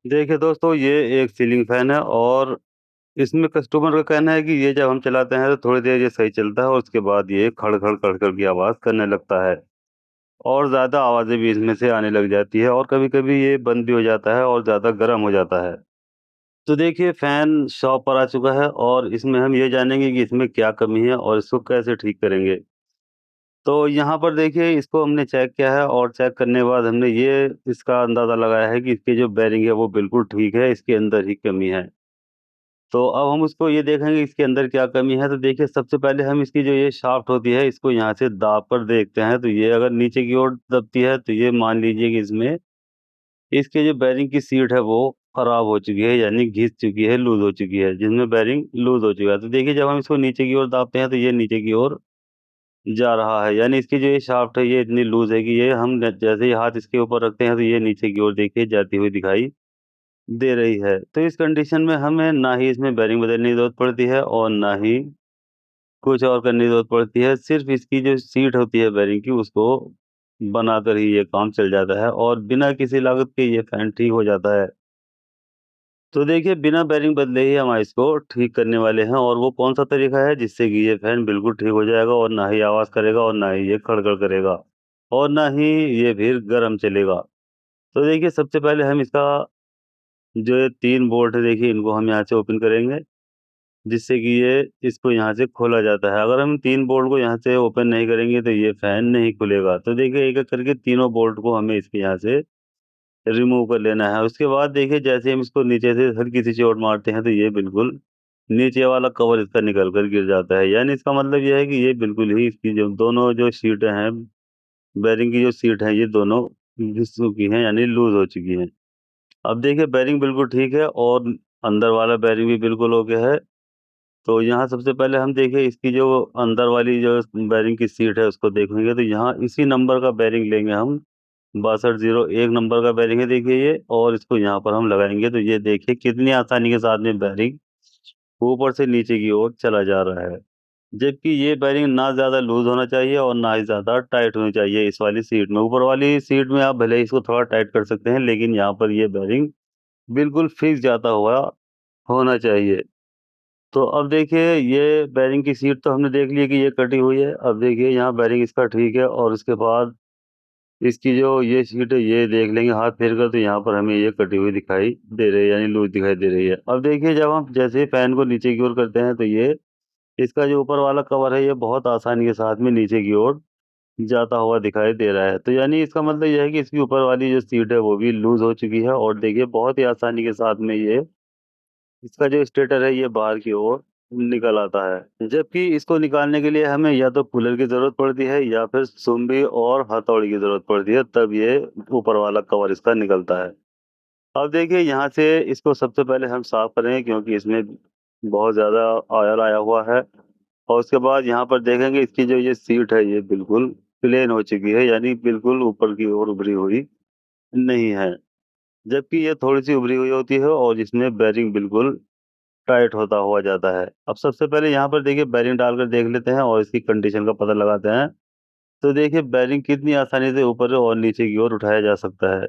देखिए दोस्तों, ये एक सीलिंग फ़ैन है और इसमें कस्टमर का कहना है कि ये जब हम चलाते हैं तो थोड़ी देर ये सही चलता है और उसके बाद ये खड़-खड़, खड़-खड़ की आवाज़ करने लगता है और ज़्यादा आवाज़ें भी इसमें से आने लग जाती है और कभी-कभी ये बंद भी हो जाता है और ज़्यादा गर्म हो जाता है। तो देखिए फ़ैन शॉप पर आ चुका है और इसमें हम ये जानेंगे कि इसमें क्या कमी है और इसको कैसे ठीक करेंगे। तो यहाँ पर देखिए इसको हमने चेक किया है और चेक करने के बाद हमने ये इसका अंदाज़ा लगाया है कि इसकी जो बेयरिंग है वो बिल्कुल ठीक है, इसके अंदर ही कमी है। तो अब हम उसको ये देखेंगे इसके अंदर क्या कमी है, तो देखिए सबसे पहले हम इसकी जो ये शाफ्ट होती है इसको यहाँ से दाब कर देखते हैं, तो ये अगर नीचे की ओर दबती है तो ये मान लीजिए कि इसमें इसके जो बेयरिंग की सीट है वो खराब हो चुकी है, यानी घिस चुकी है, लूज़ हो चुकी है, जिसमें बेयरिंग लूज़ हो चुका है। तो देखिए जब हम इसको नीचे की ओर दाबते हैं तो ये नीचे की ओर जा रहा है, यानी इसकी जो ये शाफ्ट है ये इतनी लूज़ है कि ये हम जैसे ही हाथ इसके ऊपर रखते हैं तो ये नीचे की ओर देखिए जाती हुई दिखाई दे रही है। तो इस कंडीशन में हमें ना ही इसमें बेयरिंग बदलने की ज़रूरत पड़ती है और ना ही कुछ और करने की ज़रूरत पड़ती है। सिर्फ़ इसकी जो सीट होती है बेयरिंग की उसको बनाकर ही ये काम चल जाता है और बिना किसी लागत के ये फ़ैन ठीक हो जाता है। तो देखिए बिना बेयरिंग बदले ही हम इसको ठीक करने वाले हैं और वो कौन-सा तरीका है जिससे कि ये फ़ैन बिल्कुल ठीक हो जाएगा और ना ही आवाज़ करेगा और ना ही ये खड़-खड़ करेगा और ना ही ये फिर गरम चलेगा। तो देखिए सबसे पहले हम इसका जो ये 3 बोल्ट है देखिए इनको हम यहाँ से ओपन करेंगे, जिससे कि ये इसको यहाँ से खोला जाता है। अगर हम 3 बोल्ट को यहाँ से ओपन नहीं करेंगे तो ये फ़ैन नहीं खुलेगा। तो देखिए एक-एक करके तीनों बोल्ट को हमें इसके यहाँ से रिमूव कर लेना है। उसके बाद देखिए जैसे हम इसको नीचे से हल्की सी चोट मारते हैं तो ये बिल्कुल नीचे वाला कवर इसका निकल कर गिर जाता है। यानी इसका मतलब ये है कि ये बिल्कुल ही इसकी जो दोनों जो सीटें हैं, बेयरिंग की जो सीट है ये दोनों घिस चुकी हैं यानी लूज़ हो चुकी हैं। अब देखिए बेयरिंग बिल्कुल ठीक है और अंदर वाला बेयरिंग भी बिल्कुल ओके है। तो यहाँ सबसे पहले हम देखिए इसकी जो अंदर वाली जो बेयरिंग की सीट है उसको देखेंगे तो यहाँ इसी नंबर का बेयरिंग लेंगे हम 6201 नंबर का बेयरिंग है देखिए ये और इसको यहाँ पर हम लगाएँगे तो ये देखिए कितनी आसानी के साथ में बेयरिंग ऊपर से नीचे की ओर चला जा रहा है। जबकि ये बेयरिंग ना ज़्यादा लूज़ होना चाहिए और ना ही ज़्यादा टाइट होनी चाहिए इस वाली सीट में। ऊपर वाली सीट में आप भले ही इसको थोड़ा टाइट कर सकते हैं लेकिन यहाँ पर ये बेयरिंग बिल्कुल फिक्स जाता हुआ होना चाहिए। तो अब देखिए ये बेयरिंग की सीट तो हमने देख ली कि ये कटी हुई है। अब देखिए यहाँ बेयरिंग इसका ठीक है और उसके बाद इसकी जो ये सीट है ये देख लेंगे हाथ फेर कर तो यहाँ पर हमें ये कटी हुई दिखाई दे रही है यानी लूज़ दिखाई दे रही है। अब देखिए जब हम जैसे ही फैन को नीचे की ओर करते हैं तो ये इसका जो ऊपर वाला कवर है ये बहुत आसानी के साथ में नीचे की ओर जाता हुआ दिखाई दे रहा है। तो यानी इसका मतलब ये है कि इसकी ऊपर वाली जो सीट है वो भी लूज़ हो चुकी है और देखिए बहुत ही आसानी के साथ में ये इसका जो स्टेटर है ये बाहर की ओर निकल आता है। जबकि इसको निकालने के लिए हमें या तो कूलर की ज़रूरत पड़ती है या फिर सुम्बी और हथौड़ी की ज़रूरत पड़ती है तब ये ऊपर वाला कवर इसका निकलता है। अब देखिए यहाँ से इसको सबसे पहले हम साफ़ करेंगे क्योंकि इसमें बहुत ज़्यादा ऑयल आया हुआ है और उसके बाद यहाँ पर देखेंगे इसकी जो ये सीट है ये बिल्कुल प्लेन हो चुकी है यानी बिल्कुल ऊपर की ओर उभरी हुई नहीं है। जबकि ये थोड़ी-सी उभरी हुई होती है और इसमें बेयरिंग बिल्कुल टाइट होता हुआ जाता है। अब सबसे पहले यहाँ पर देखिए बेयरिंग डालकर देख लेते हैं और इसकी कंडीशन का पता लगाते हैं। तो देखिए बेयरिंग कितनी आसानी से ऊपर और नीचे की ओर उठाया जा सकता है।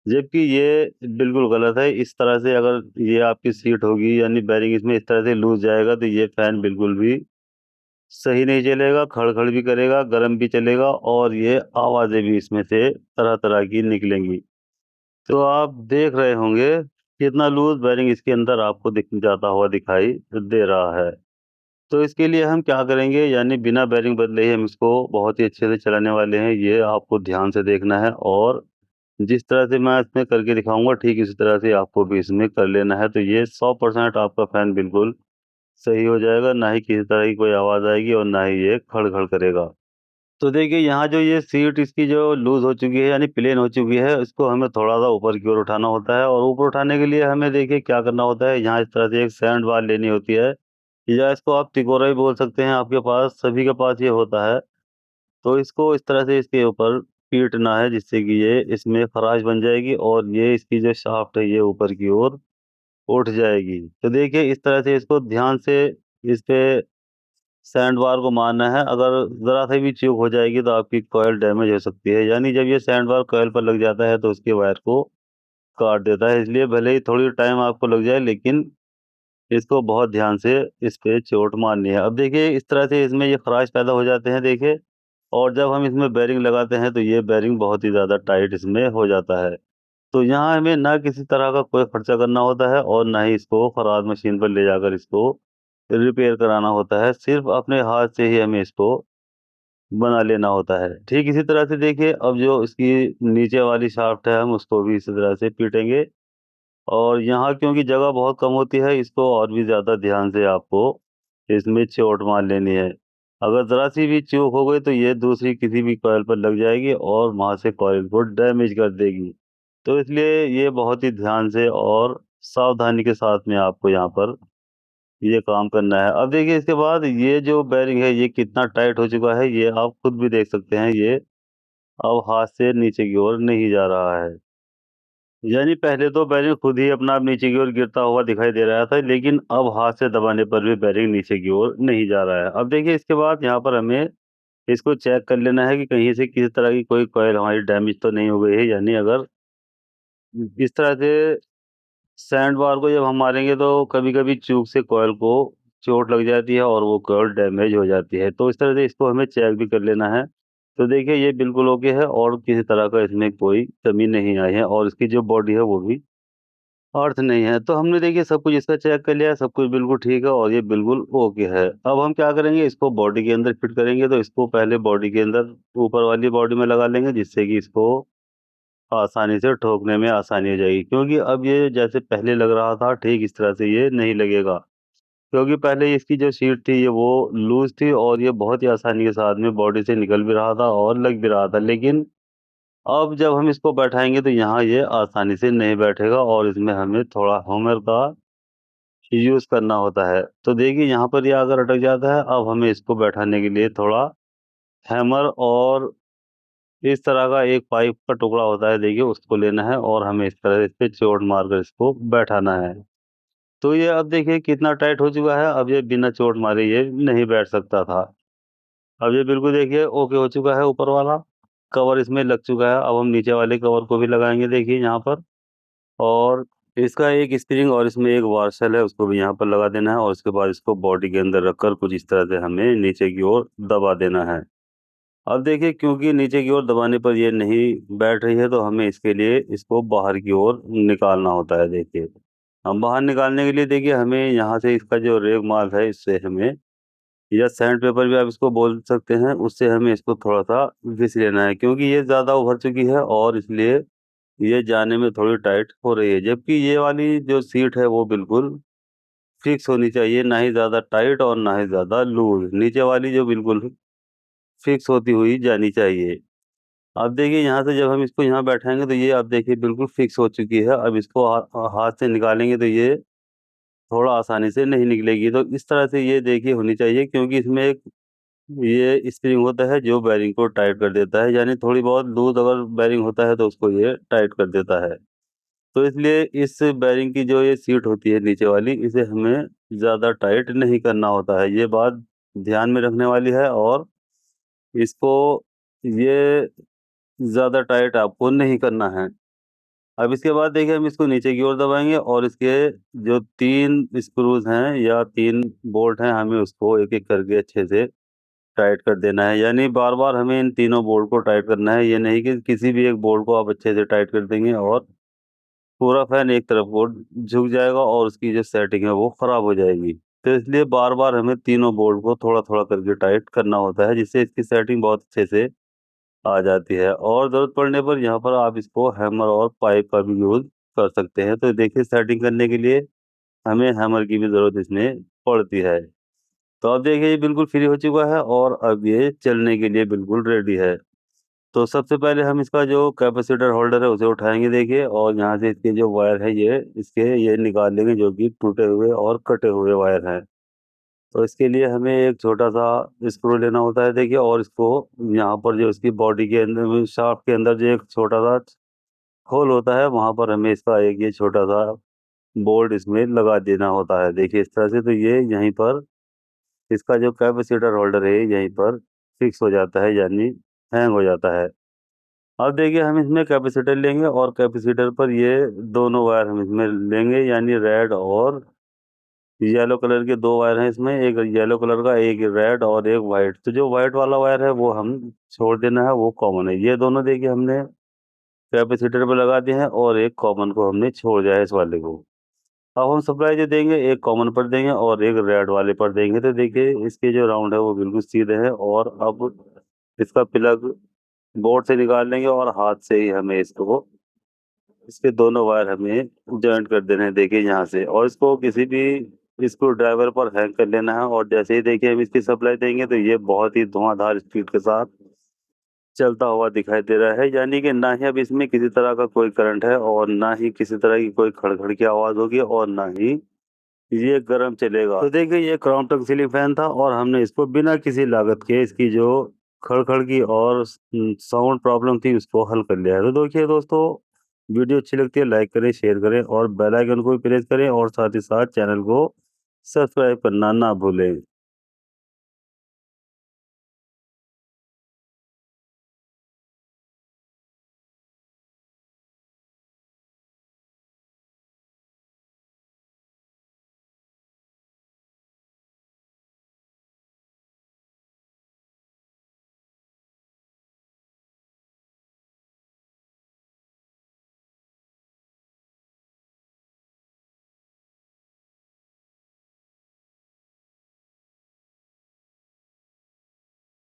जबकि ये बिल्कुल गलत है। इस तरह से अगर ये आपकी सीट होगी यानी बेयरिंग इसमें इस तरह से लूज़ जाएगा तो ये फ़ैन बिल्कुल भी सही नहीं चलेगा, खड़-खड़ भी करेगा, गरम भी चलेगा और ये आवाज़ें भी इसमें से तरह-तरह की निकलेंगी। तो आप देख रहे होंगे कितना लूज़ बेयरिंग इसके अंदर आपको दिख जाता हुआ दिखाई दे रहा है। तो इसके लिए हम क्या करेंगे यानी बिना बेयरिंग बदले ही हम इसको बहुत ही अच्छे से चलाने वाले हैं, ये आपको ध्यान से देखना है और जिस तरह से मैं इसमें करके दिखाऊँगा ठीक इसी तरह से आपको भी इसमें कर लेना है। तो ये 100% आपका फ़ैन बिल्कुल सही हो जाएगा, ना ही किसी तरह की कोई आवाज़ आएगी और ना ही ये खड़-खड़ करेगा। तो देखिए यहाँ जो ये सीट इसकी जो लूज़ हो चुकी है यानी प्लेन हो चुकी है, इसको हमें थोड़ा-सा ऊपर की ओर उठाना होता है और ऊपर उठाने के लिए हमें देखिए क्या करना होता है, यहाँ इस तरह से एक सैंड बार लेनी होती है या इसको आप तिकोरा भी बोल सकते हैं, आपके पास सभी के पास ये होता है। तो इसको इस तरह से इसके ऊपर पीटना है जिससे कि ये इसमें ख़राश बन जाएगी और ये इसकी जो शाफ्ट है ये ऊपर की ओर उठ जाएगी। तो देखिए इस तरह से इसको ध्यान से इस पे सैंड बार को मारना है, अगर ज़रा-सा भी चूक हो जाएगी तो आपकी कॉइल डैमेज हो सकती है। यानी जब ये सैंड बार कॉइल पर लग जाता है तो उसके वायर को काट देता है। इसलिए भले ही थोड़ी टाइम आपको लग जाए, लेकिन इसको बहुत ध्यान से इस पे चोट मारनी है। अब देखिए इस तरह से इसमें ये खराश पैदा हो जाते हैं देखिए, और जब हम इसमें बेरिंग लगाते हैं तो ये बेरिंग बहुत ही ज़्यादा टाइट इसमें हो जाता है। तो यहाँ हमें ना किसी तरह का कोई खर्चा करना होता है और ना ही इसको खराद मशीन पर ले जाकर इसको रिपेयर कराना होता है। सिर्फ़ अपने हाथ से ही हमें इसको बना लेना होता है। ठीक इसी तरह से देखिए, अब जो इसकी नीचे वाली शाफ्ट है हम उसको भी इसी तरह से पीटेंगे, और यहाँ क्योंकि जगह बहुत कम होती है, इसको और भी ज़्यादा ध्यान से आपको इसमें चोट मार लेनी है। अगर ज़रा-सी भी चूक हो गई तो ये दूसरी किसी भी कॉइल पर लग जाएगी और वहाँ से कॉइल को डैमेज कर देगी। तो इसलिए ये बहुत ही ध्यान से और सावधानी के साथ में आपको यहाँ पर ये काम करना है। अब देखिए इसके बाद ये जो बेरिंग है ये कितना टाइट हो चुका है, ये आप खुद भी देख सकते हैं। ये अब हाथ से नीचे की ओर नहीं जा रहा है। यानी पहले तो बेरिंग खुद ही अपना आप नीचे की ओर गिरता हुआ दिखाई दे रहा था, लेकिन अब हाथ से दबाने पर भी बेरिंग नीचे की ओर नहीं जा रहा है। अब देखिए इसके बाद यहाँ पर हमें इसको चेक कर लेना है कि कहीं से किसी तरह की कोई कॉइल हमारी डैमेज तो नहीं हो गई है। यानी अगर इस तरह से सैंड बार को जब हम मारेंगे तो कभी-कभी चूक से कॉइल को चोट लग जाती है और वो कॉइल डैमेज हो जाती है। तो इस तरह से इसको हमें चेक भी कर लेना है। तो देखिए ये बिल्कुल ओके है और किसी तरह का इसमें कोई कमी नहीं आई है, और इसकी जो बॉडी है वो भी अर्थ नहीं है। तो हमने देखिए सब कुछ इसका चेक कर लिया, सब कुछ बिल्कुल ठीक है और ये बिल्कुल ओके है। अब हम क्या करेंगे, इसको बॉडी के अंदर फिट करेंगे। तो इसको पहले बॉडी के अंदर ऊपर वाली बॉडी में लगा लेंगे, जिससे कि इसको आसानी से ठोकने में आसानी हो जाएगी। क्योंकि अब ये जैसे पहले लग रहा था ठीक इस तरह से ये नहीं लगेगा। क्योंकि पहले इसकी जो सीट थी ये वो लूज़ थी और ये बहुत ही आसानी के साथ में बॉडी से निकल भी रहा था और लग भी रहा था। लेकिन अब जब हम इसको बैठाएँगे तो यहाँ ये आसानी से नहीं बैठेगा और इसमें हमें थोड़ा हैमर का यूज़ करना होता है। तो देखिए यहाँ पर ये अगर अटक जाता है, अब हमें इसको बैठाने के लिए थोड़ा हैमर और इस तरह का एक पाइप का टुकड़ा होता है देखिए, उसको लेना है और हमें इस तरह इस पे चोट मारकर इसको बैठाना है। तो ये अब देखिए कितना टाइट हो चुका है, अब ये बिना चोट मारे ये नहीं बैठ सकता था। अब ये बिल्कुल देखिए ओके हो चुका है, ऊपर वाला कवर इसमें लग चुका है। अब हम नीचे वाले कवर को भी लगाएँगे देखिए यहाँ पर, और इसका एक स्प्रिंग और इसमें एक वाशल है उसको भी यहाँ पर लगा देना है, और उसके बाद इसको बॉडी के अंदर रखकर कुछ इस तरह से हमें नीचे की ओर दबा देना है। अब देखिए क्योंकि नीचे की ओर दबाने पर ये नहीं बैठ रही है, तो हमें इसके लिए इसको बाहर की ओर निकालना होता है देखिए। हम बाहर निकालने के लिए देखिए हमें यहाँ से इसका जो रेग मार्क है इससे हमें, या सैंड पेपर भी आप इसको बोल सकते हैं, उससे हमें इसको थोड़ा-सा घिस लेना है। क्योंकि ये ज़्यादा उभर चुकी है और इसलिए ये जाने में थोड़ी टाइट हो रही है। जबकि ये वाली जो सीट है वो बिल्कुल फिक्स होनी चाहिए, ना ही ज़्यादा टाइट और ना ही ज़्यादा लूज़। नीचे वाली जो बिल्कुल फिक्स होती हुई जानी चाहिए। अब देखिए यहाँ से जब हम इसको यहाँ बैठाएँगे तो ये अब देखिए बिल्कुल फिक्स हो चुकी है। अब इसको हाथ से निकालेंगे तो ये थोड़ा आसानी से नहीं निकलेगी। तो इस तरह से ये देखिए होनी चाहिए, क्योंकि इसमें एक ये स्प्रिंग होता है जो बेरिंग को टाइट कर देता है। यानी थोड़ी बहुत लूज़ अगर बेरिंग होता है तो उसको ये टाइट कर देता है। तो इसलिए इस बेरिंग की जो ये सीट होती है नीचे वाली, इसे हमें ज़्यादा टाइट नहीं करना होता है। ये बात ध्यान में रखने वाली है, और इसको ये ज़्यादा टाइट आपको नहीं करना है। अब इसके बाद देखिए हम इसको नीचे की ओर दबाएँगे और इसके जो 3 स्क्रूज़ हैं या 3 बोल्ट हैं, हमें उसको एक-एक करके अच्छे से टाइट कर देना है। यानी बार-बार हमें इन तीनों बोल्ट को टाइट करना है। ये नहीं कि किसी भी एक बोल्ट को आप अच्छे से टाइट कर देंगे और पूरा फैन एक तरफ को झुक जाएगा और उसकी जो सेटिंग है वो ख़राब हो जाएगी। तो इसलिए बार-बार हमें तीनों बोल्ट को थोड़ा-थोड़ा करके टाइट करना होता है, जिससे इसकी सेटिंग बहुत अच्छे से आ जाती है। और ज़रूरत पड़ने पर यहाँ पर आप इसको हैमर और पाइप का भी यूज़ कर सकते हैं। तो देखिए सेटिंग करने के लिए हमें हैमर की भी ज़रूरत इसमें पड़ती है। तो अब देखिए ये बिल्कुल फ्री हो चुका है और अब ये चलने के लिए बिल्कुल रेडी है। तो सबसे पहले हम इसका जो कैपेसिटर होल्डर है उसे उठाएँगे देखिए, और यहाँ से इसके जो वायर है ये निकाल लेंगे, जो कि टूटे हुए और कटे हुए वायर हैं। तो इसके लिए हमें एक छोटा-सा स्क्रू लेना होता है देखिए, और इसको यहाँ पर जो इसकी बॉडी के अंदर में शाफ्ट के अंदर जो एक छोटा-सा होल होता है, वहाँ पर हमें इसका एक ये छोटा-सा बोल्ट इसमें लगा देना होता है। देखिए इस तरह से, तो ये यहीं पर इसका जो कैपेसिटर होल्डर है यहीं पर फिक्स हो जाता है, यानी हैंग हो जाता है। अब देखिए हम इसमें कैपेसिटर लेंगे और कैपेसिटर पर ये दोनों वायर हम इसमें लेंगे, यानी रेड और येलो कलर के 2 वायर हैं इसमें, एक येलो कलर का, एक रेड और एक व्हाइट। तो जो व्हाइट वाला वायर है वो हम छोड़ देना है, वो कॉमन है। ये दोनों देखिए हमने कैपेसिटर पे लगा दिए हैं और एक कॉमन को हमने छोड़ दिया है इस वाले को। अब हम सप्लाई जो देंगे एक कॉमन पर देंगे और एक रेड वाले पर देंगे। तो देखिए इसके जो राउंड है वो बिल्कुल सीधे हैं, और अब इसका प्लग बोर्ड से निकाल लेंगे और हाथ से ही हमें इसके दोनों वायर हमें जॉइंट कर देने हैं, देखिए यहाँ से। और इसको किसी भी स्क्रू ड्राइवर पर हैंग कर लेना है, और जैसे ही देखिए हम इसकी सप्लाई देंगे तो ये बहुत ही धुआंधार स्पीड के साथ चलता हुआ दिखाई दे रहा है, यानी कि ना ही अब इसमें किसी तरह का कोई करंट है और ना ही किसी तरह की कोई खड़खड़ की आवाज़ होगी और ना ही ये गर्म चलेगा। तो देखिए ये क्रॉम्पटन सीलिंग फैन था और हमने इसको बिना किसी लागत के इसकी जो खड़खड़ की और साउंड प्रॉब्लम थी उसको हल कर लिया है। तो देखिए दोस्तों, वीडियो अच्छी लगती है लाइक करें, शेयर करें और बेल आइकन को भी प्रेस करें, और साथ ही साथ चैनल को सब्सक्राइब करना ना भूलें।